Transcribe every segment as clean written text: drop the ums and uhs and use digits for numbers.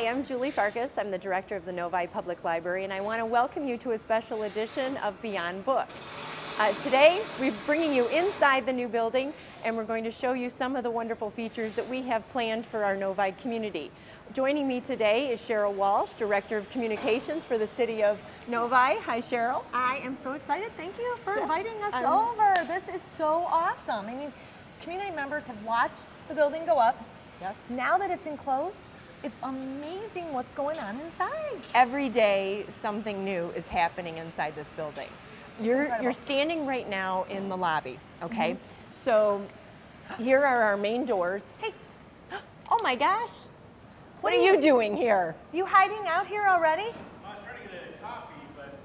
Hi, I'm Julie Farkas. I'm the director of the Novi Public Library, and I want to welcome you to a special edition of Beyond Books. Today, we're bringing you inside the new building, and we're going to show you some of the wonderful features that we have planned for our Novi community. Joining me today is Cheryl Walsh, Director of Communications for the City of Novi. Hi, Cheryl. I am so excited. Thank you for inviting us over. This is so awesome. I mean, community members have watched the building go up. Yes. Now that it's enclosed, it's amazing what's going on inside. Every day, something new is happening inside this building. You're standing right now in the lobby, okay? Mm-hmm. So here are our main doors. Hey. Oh my gosh. What are you doing here? You hiding out here already? I was trying to get a coffee, but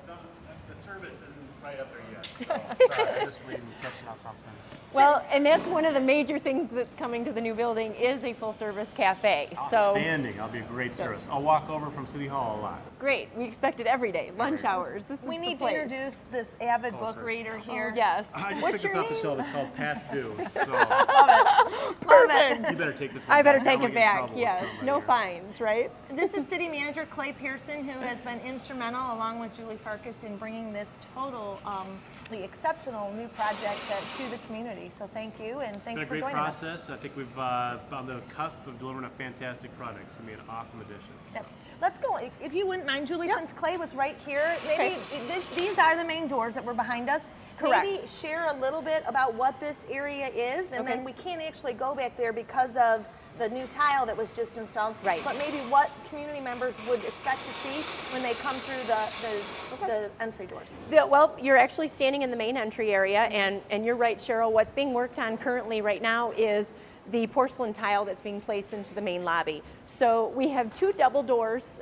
the service isn't right up there yet. So sorry, I'm just waiting, catching on something. Well, and that's one of the major things that's coming to the new building is a full-service cafe. Outstanding. That'll be a great service. I'll walk over from City Hall a lot. Great. We expect it every day. Lunch hours. This is We need the place. to introduce this avid book reader here. Oh, yes. I just What's picked this your off the name? shelf. It's called Past Due. So Perfect. you better take this one. I better back. take I don't it wanna get in back. trouble with Yes. somebody No here. fines, right? This is City Manager Clay Pearson, who has been instrumental, along with Julie Farkas, in bringing this totally exceptional new project to the community. So thank you, and thanks It's for been a great joining us. process. I think we've on the cusp of delivering a fantastic product. It's going to be an awesome addition. Yep. Let's go. If you wouldn't mind, Julie, since Clay was right here, maybe Okay. these are the main doors that were behind us. Correct. Maybe share a little bit about what this area is, and Okay. then we can't actually go back there because of the new tile that was just installed. Right. But maybe what community members would expect to see when they come through the entry doors. Well, you're actually standing in the main entry area, and you're right, Cheryl. What's being worked on currently right now is the porcelain tile that's being placed into the main lobby. So we have two double doors,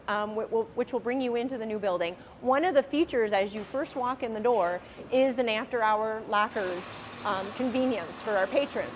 which will bring you into the new building. One of the features as you first walk in the door is an after-hour lockers convenience for our patrons.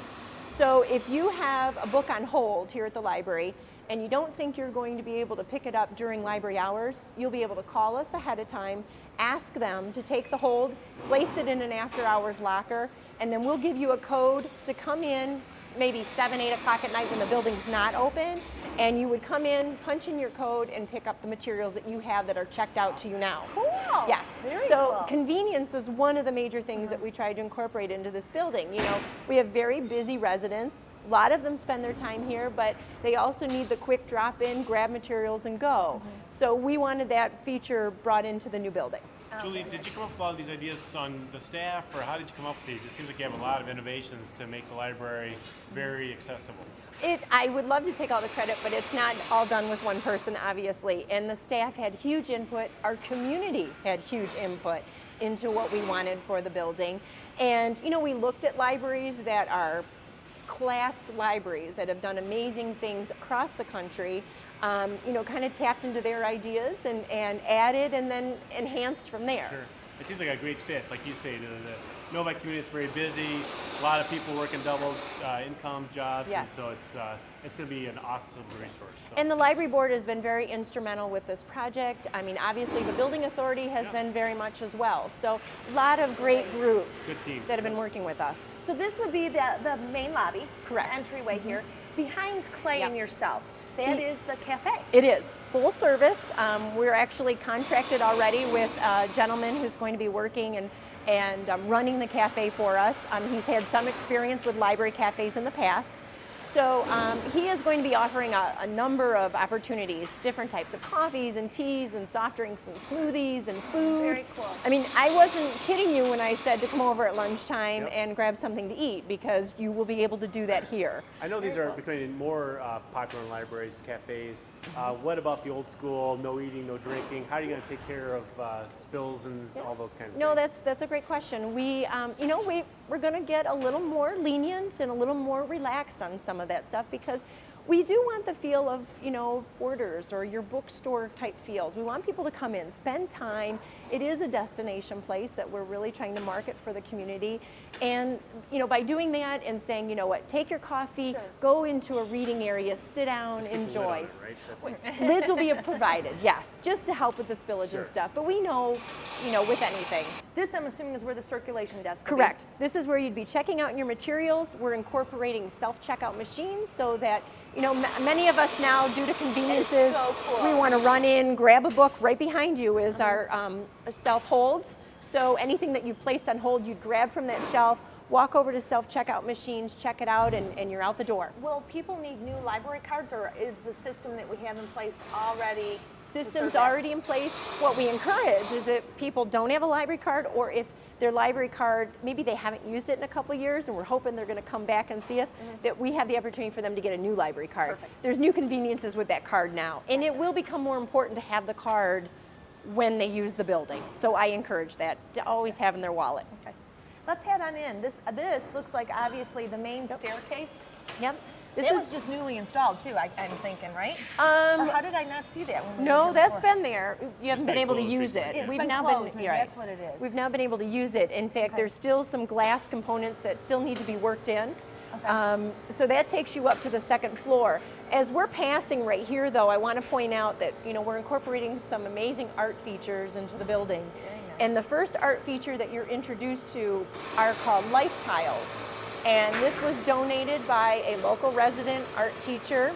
So if you have a book on hold here at the library and you don't think you're going to be able to pick it up during library hours, you'll be able to call us ahead of time, ask them to take the hold, place it in an after-hours locker, and then we'll give you a code to come in maybe 7, 8 o'clock at night when the building's not open, and you would come in, punch in your code, and pick up the materials that you have that are checked out to you now. Cool. Yes. Very So cool. convenience is one of the major things that we try to incorporate into this building. You know, we have very busy residents. A lot of them spend their time here, but they also need the quick drop in, grab materials, and go. So we wanted that feature brought into the new building. Julie, did you come up with all these ideas on the staff, or how did you come up with these? It seems like you have a lot of innovations to make the library very accessible. I would love to take all the credit, but it's not all done with one person, obviously. And the staff had huge input. Our community had huge input into what we wanted for the building. And, you know, we looked at libraries that are class libraries that have done amazing things across the country, you know, kind of tapped into their ideas and added and then enhanced from there. Sure. It seems like a great fit, like you say. The Novi community is very busy. A lot of people working double income jobs, Yes. and so it's going to be an awesome resource. So. And the library board has been very instrumental with this project. I mean, obviously the building authority has been very much as well. So a lot of great groups Good team. that have been working with us. So this would be the main lobby, Correct. entryway here. Behind Clay Yep. and yourself, that is the cafe. It is full service. We're actually contracted already with a gentleman who's going to be working and running the cafe for us. He's had some experience with library cafes in the past. So he is going to be offering a number of opportunities, different types of coffees and teas and soft drinks and smoothies and food. Very cool. I mean, I wasn't kidding you when I said to come over at lunchtime and grab something to eat, because you will be able to do that here. I know these are becoming more popular in libraries, cafes. What about the old school, no eating, no drinking? How are you going to take care of spills and all those kinds of No, things? that's a great question. We, you know, we're going to get a little more lenient and a little more relaxed on some of that stuff, because we do want the feel of, you know, Borders or your bookstore type feels. We want people to come in, spend time. It is a destination place that we're really trying to market for the community. And, you know, by doing that and saying, you know what, take your coffee, go into a reading area, sit down, Just keep the lid on enjoy. it, right? That's Lids will be provided, yes, just to help with the spillage Sure. and stuff. But we know, you know, with anything. This, I'm assuming, is where the circulation desk would Correct. This is where you'd be checking out your materials. We're incorporating self-checkout machines so that You know, many of us now, due to conveniences, so cool. we want to run in, grab a book. Right behind you is our self-holds. So anything that you've placed on hold, you'd grab from that shelf, walk over to self-checkout machines, check it out, and you're out the door. Will people need new library cards, or is the system that we have in place already? System's already in place. What we encourage is that people don't have a library card, or if their library card, maybe they haven't used it in a couple years and we're hoping they're going to come back and see us, that we have the opportunity for them to get a new library card. Perfect. There's new conveniences with that card now, and it will become more important to have the card when they use the building. So I encourage that, to always have in their wallet. Okay. Let's head on in. This looks like obviously the main staircase. Yep. This was just newly installed too, I'm thinking, right? Or how did I not see that when we were No, here that's before? been there. You haven't been been able to closed use it. recently. It's been closed, maybe that's what it is. We've now been able to use it. In fact, Okay. there's still some glass components that still need to be worked in. Okay. So that takes you up to the second floor. As we're passing right here, though, I want to point out that we're incorporating some amazing art features into the building. Very nice. And the first art feature that you're introduced to are called life tiles. And this was donated by a local resident art teacher.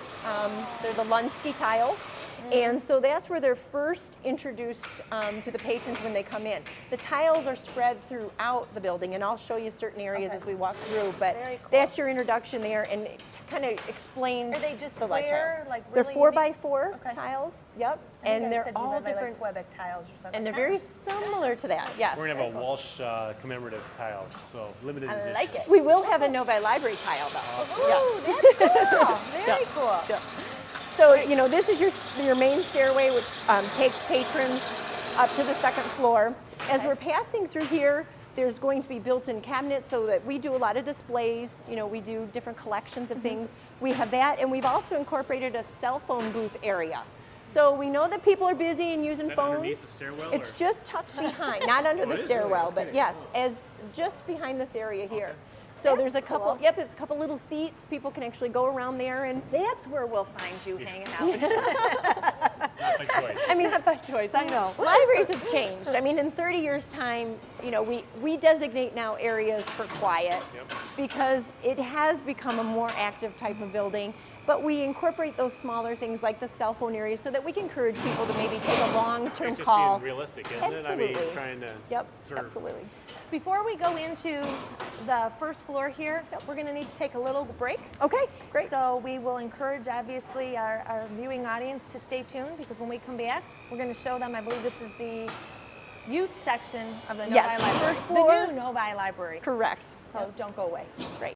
They're the Lunsky tiles. And so that's where they're first introduced to the patrons when they come in. The tiles are spread throughout the building, and I'll show you certain areas Okay. as we walk through, but Very cool. that's your introduction there, and it kind of explains Are they just the light square, tiles. like They're really 4x4 Okay. tiles, yep, I think and I they're said you all went by, like, different, Quebec tiles or something. and they're very similar to that, yes. We're gonna have a Walsh commemorative tile, so limited I edition. like it. We will have a Novi Library tile, though. Ooh, that's cool. Very cool. Yeah. So, this is your main stairway, which takes patrons up to the second floor. As we're passing through here, there's going to be built-in cabinets so that we do a lot of displays. We do different collections of things. We have that, and we've also incorporated a cell phone booth area. So we know that people are busy and using Is that phones. underneath the stairwell, It's or? just tucked behind, not under Oh, the it is? stairwell, That's but kinda yes, cool. as just behind this area here. So That's there's a couple. cool. Yep, it's a couple little seats. People can actually go around there and. That's where we'll find you hanging out. Not by choice. I mean, Not by choice, I know. libraries have changed. I mean, in 30 years' time, we designate now areas for quiet Yep. because it has become a more active type of building. But we incorporate those smaller things like the cell phone area so that we can encourage people to maybe take a long-term It's just call. being realistic, isn't it? I mean, Absolutely. trying to Yep, serve. absolutely. Before we go into the first floor here, we're going to need to take a little break. Okay, great. So we will encourage, obviously, our viewing audience to stay tuned, because when we come back, we're going to show them, I believe this is the youth section of the Novi Yes, Library. first floor. The new Novi Library. Correct. So don't go away. Great.